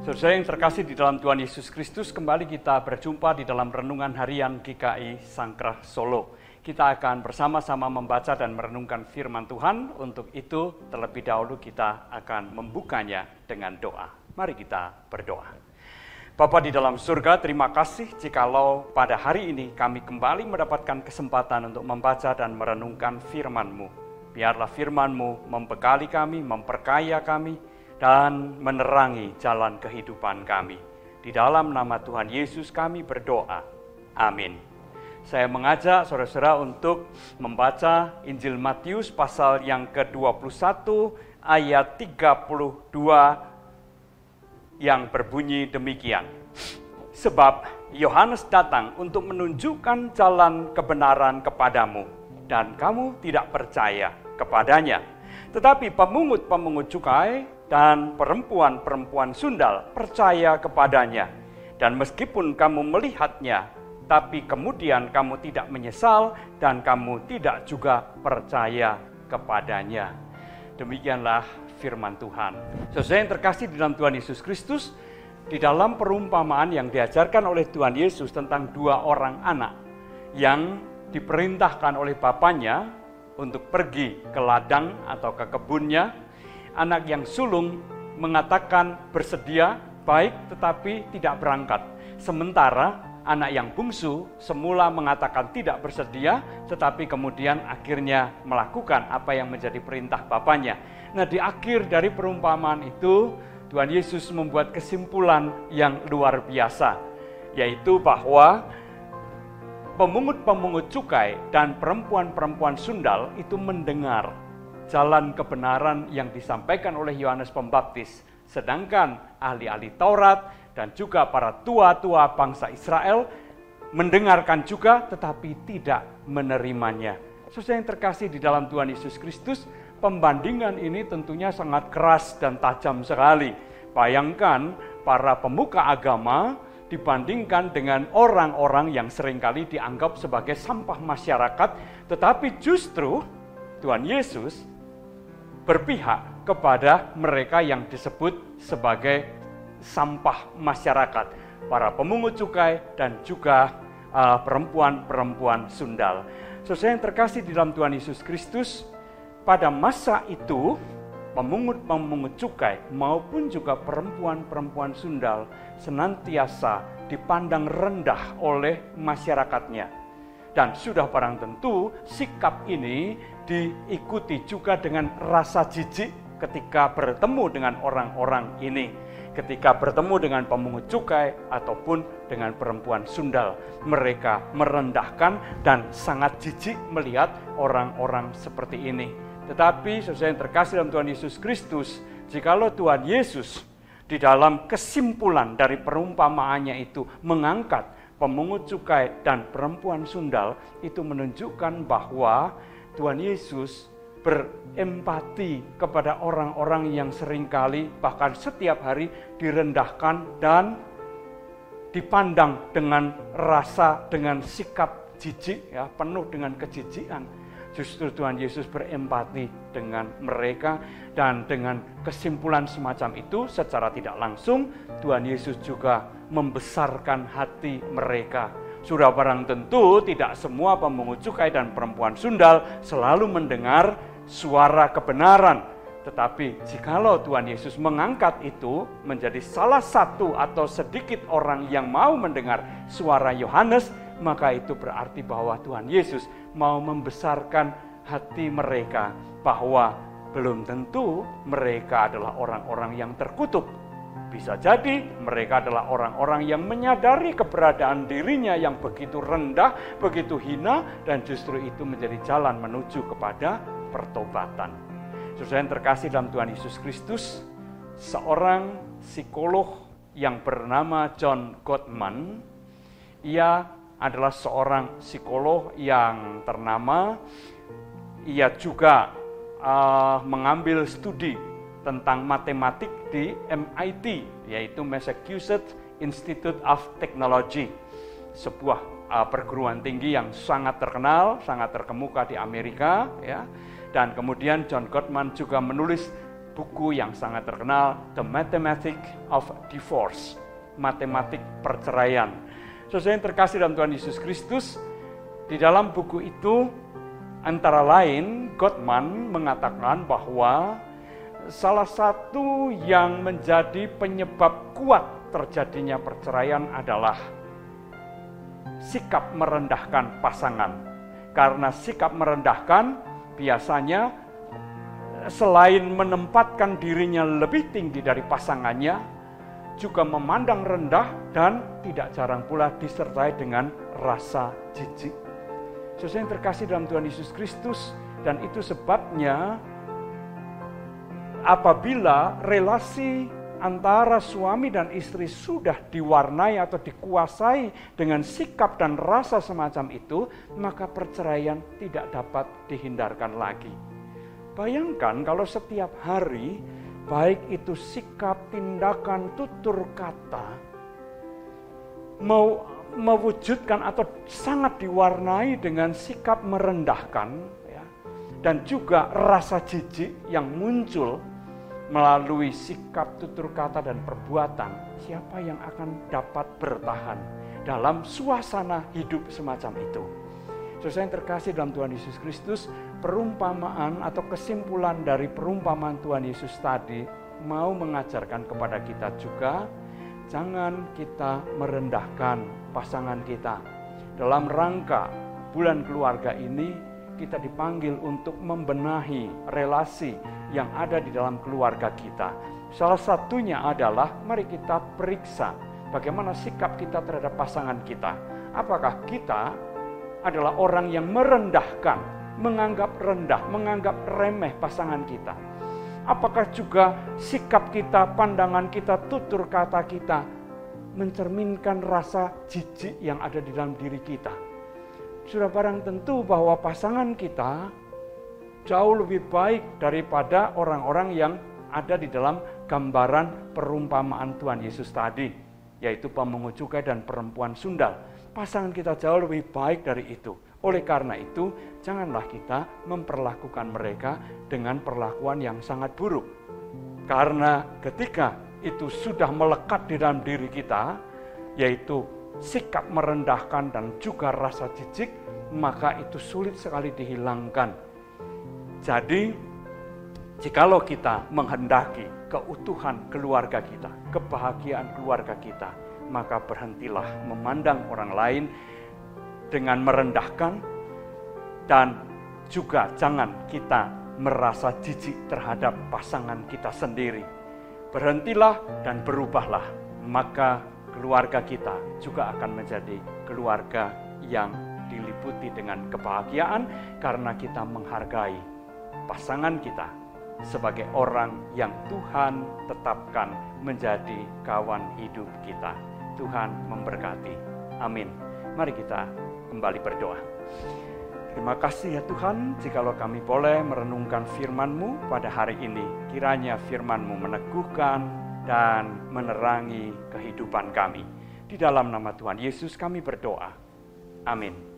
Saudara yang terkasih di dalam Tuhan Yesus Kristus, kembali kita berjumpa di dalam renungan harian GKI Sangkrah Solo. Kita akan bersama-sama membaca dan merenungkan firman Tuhan. Untuk itu, terlebih dahulu kita akan membukanya dengan doa. Mari kita berdoa. Bapa di dalam surga, terima kasih jikalau pada hari ini kami kembali mendapatkan kesempatan untuk membaca dan merenungkan firman-Mu. Biarlah firman-Mu membekali kami, memperkaya kami, dan menerangi jalan kehidupan kami. Di dalam nama Tuhan Yesus kami berdoa. Amin. Saya mengajak saudara-saudara untuk membaca Injil Matius pasal yang ke-21 ayat 32 yang berbunyi demikian. Sebab Yohanes datang untuk menunjukkan jalan kebenaran kepadamu, dan kamu tidak percaya kepadanya. Tetapi pemungut-pemungut cukai dan perempuan-perempuan sundal percaya kepadanya. Dan meskipun kamu melihatnya, tapi kemudian kamu tidak menyesal dan kamu tidak juga percaya kepadanya. Demikianlah firman Tuhan. Saudara yang terkasih di dalam Tuhan Yesus Kristus, di dalam perumpamaan yang diajarkan oleh Tuhan Yesus tentang dua orang anak yang diperintahkan oleh bapaknya untuk pergi ke ladang atau ke kebunnya, anak yang sulung mengatakan bersedia, baik, tetapi tidak berangkat. Sementara anak yang bungsu semula mengatakan tidak bersedia, tetapi kemudian akhirnya melakukan apa yang menjadi perintah bapaknya. Nah, di akhir dari perumpamaan itu, Tuhan Yesus membuat kesimpulan yang luar biasa, yaitu bahwa pemungut-pemungut cukai dan perempuan-perempuan sundal itu mendengar jalan kebenaran yang disampaikan oleh Yohanes Pembaptis. Sedangkan ahli-ahli Taurat dan juga para tua-tua bangsa Israel mendengarkan juga tetapi tidak menerimanya. Saudara yang terkasih di dalam Tuhan Yesus Kristus, pembandingan ini tentunya sangat keras dan tajam sekali. Bayangkan para pemuka agama dibandingkan dengan orang-orang yang seringkali dianggap sebagai sampah masyarakat, tetapi justru Tuhan Yesus berpihak kepada mereka yang disebut sebagai sampah masyarakat, para pemungut cukai dan juga perempuan-perempuan sundal. Saudara yang terkasih di dalam Tuhan Yesus Kristus, pada masa itu pemungut-pemungut cukai maupun juga perempuan-perempuan sundal senantiasa dipandang rendah oleh masyarakatnya. Dan sudah barang tentu sikap ini diikuti juga dengan rasa jijik ketika bertemu dengan orang-orang ini. Ketika bertemu dengan pemungut cukai ataupun dengan perempuan sundal, mereka merendahkan dan sangat jijik melihat orang-orang seperti ini. Tetapi saudara yang terkasih dalam Tuhan Yesus Kristus, jikalau Tuhan Yesus di dalam kesimpulan dari perumpamaannya itu mengangkat pemungut cukai dan perempuan sundal, itu menunjukkan bahwa Tuhan Yesus berempati kepada orang-orang yang seringkali bahkan setiap hari direndahkan dan dipandang dengan rasa, dengan sikap jijik, ya, penuh dengan kejijikan. Justru Tuhan Yesus berempati dengan mereka, dan dengan kesimpulan semacam itu secara tidak langsung Tuhan Yesus juga membesarkan hati mereka. Sudah barang tentu tidak semua pemungut cukai dan perempuan sundal selalu mendengar suara kebenaran. Tetapi jikalau Tuhan Yesus mengangkat itu menjadi salah satu atau sedikit orang yang mau mendengar suara Yohanes, maka itu berarti bahwa Tuhan Yesus mau membesarkan hati mereka, bahwa belum tentu mereka adalah orang-orang yang terkutuk. Bisa jadi mereka adalah orang-orang yang menyadari keberadaan dirinya yang begitu rendah, begitu hina, dan justru itu menjadi jalan menuju kepada pertobatan. Saudara yang terkasih dalam Tuhan Yesus Kristus, seorang psikolog yang bernama John Gottman, ia adalah seorang psikolog yang ternama. Ia juga mengambil studi tentang matematik di MIT, yaitu Massachusetts Institute of Technology, sebuah perguruan tinggi yang sangat terkenal, sangat terkemuka di Amerika, ya. Dan kemudian John Gottman juga menulis buku yang sangat terkenal, The Mathematics of Divorce, matematik perceraian. Saudara yang terkasih dalam Tuhan Yesus Kristus, di dalam buku itu antara lain Gottman mengatakan bahwa salah satu yang menjadi penyebab kuat terjadinya perceraian adalah sikap merendahkan pasangan. Karena sikap merendahkan biasanya selain menempatkan dirinya lebih tinggi dari pasangannya, juga memandang rendah dan tidak jarang pula disertai dengan rasa jijik. Saudara yang terkasih dalam Tuhan Yesus Kristus, dan itu sebabnya apabila relasi antara suami dan istri sudah diwarnai atau dikuasai dengan sikap dan rasa semacam itu, maka perceraian tidak dapat dihindarkan lagi. Bayangkan kalau setiap hari, baik itu sikap, tindakan, tutur kata, mewujudkan atau sangat diwarnai dengan sikap merendahkan, ya, dan juga rasa jijik yang muncul melalui sikap, tutur kata, dan perbuatan, siapa yang akan dapat bertahan dalam suasana hidup semacam itu? Saudara yang terkasih dalam Tuhan Yesus Kristus, perumpamaan atau kesimpulan dari perumpamaan Tuhan Yesus tadi mau mengajarkan kepada kita juga, jangan kita merendahkan pasangan kita. Dalam rangka bulan keluarga ini, kita dipanggil untuk membenahi relasi yang ada di dalam keluarga kita. Salah satunya adalah mari kita periksa bagaimana sikap kita terhadap pasangan kita. Apakah kita adalah orang yang merendahkan, menganggap rendah, menganggap remeh pasangan kita? Apakah juga sikap kita, pandangan kita, tutur kata kita mencerminkan rasa jijik yang ada di dalam diri kita? Sudah barang tentu bahwa pasangan kita jauh lebih baik daripada orang-orang yang ada di dalam gambaran perumpamaan Tuhan Yesus tadi, yaitu pemungut cukai dan perempuan sundal. Pasangan kita jauh lebih baik dari itu. Oleh karena itu, janganlah kita memperlakukan mereka dengan perlakuan yang sangat buruk. Karena ketika itu sudah melekat di dalam diri kita, yaitu sikap merendahkan dan juga rasa jijik, maka itu sulit sekali dihilangkan. Jadi, jikalau kita menghendaki keutuhan keluarga kita, kebahagiaan keluarga kita, maka berhentilah memandang orang lain dengan merendahkan, dan juga jangan kita merasa jijik terhadap pasangan kita sendiri. Berhentilah dan berubahlah, maka keluarga kita juga akan menjadi keluarga yang diliputi dengan kebahagiaan karena kita menghargai pasangan kita sebagai orang yang Tuhan tetapkan menjadi kawan hidup kita. Tuhan memberkati. Amin. Mari kita kembali berdoa. Terima kasih ya Tuhan, jikalau kami boleh merenungkan firman-Mu pada hari ini. Kiranya firman-Mu meneguhkan dan menerangi kehidupan kami. Di dalam nama Tuhan Yesus kami berdoa. Amin.